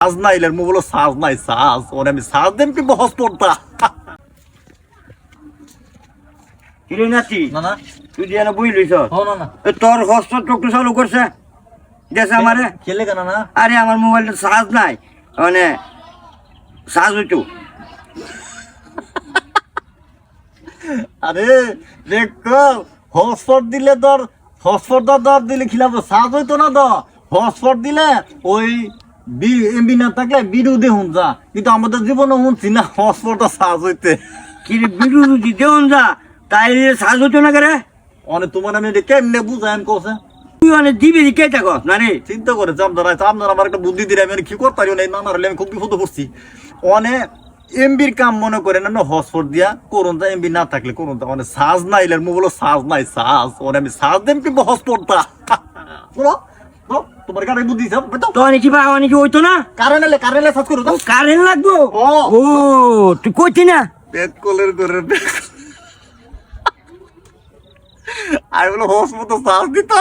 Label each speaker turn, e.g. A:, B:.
A: সাজ নাই এর মোবাইল সাজ নাই সাজ ওরে আমি সাজ দেন কি বহস পড়তা
B: কিরে নাতি
A: না না
B: তুই যেন বই লইছ
A: না না
B: তোর হস্ত টুকটু চালু করছে দেশে আমারে
A: খেলে কেন না
B: আরে আমার মোবাইলটা চার্জ নাই মানে চার্জ হইতো
A: আরে দেখ হটস্পট দিলে তোর হটস্পট দর দিলে খিলাফ সাজ হইতো না তো হটস্পট দিলে ওই এমবি না থাকলে বিরু দেখুন যা কিন্তু আমাদের জীবনে শুনছি না হটস্পটটা সাজ হইতে
B: কিরে বিরু যদি দেওন যা তাই চার্জ হইতো না করে
A: অনেক তোমার আমি কেমনে বুঝাই আমি কছে
B: তুই অনেক দিবি কে থাকো না রে
A: চিন্তা করে আপনারা আমার একটা বুদ্ধি দিলে আমি কি করতে পারি না নানার হলে আমি খুব বিপদ পড়ছি অনেক এমবির কাম মনে করেন না হটস্পট দিয়া করুন যা এমবি না থাকলে করুন যা মানে সাজ নাই এর মোবাইল সাজ নাই সাজ ওরে আমি সাজ দেন কি হটস্পটটা বলো তোমার কারে বুদ্ধি দিছ
B: তো অনেক বা অনেক হইতো না
A: কারেন্টে সাজ করো তো
B: কারেন্ট লাগবো ও তুই কইতি না
A: পেট কলের করে আমি বলো হটস্পট সাজ দিতা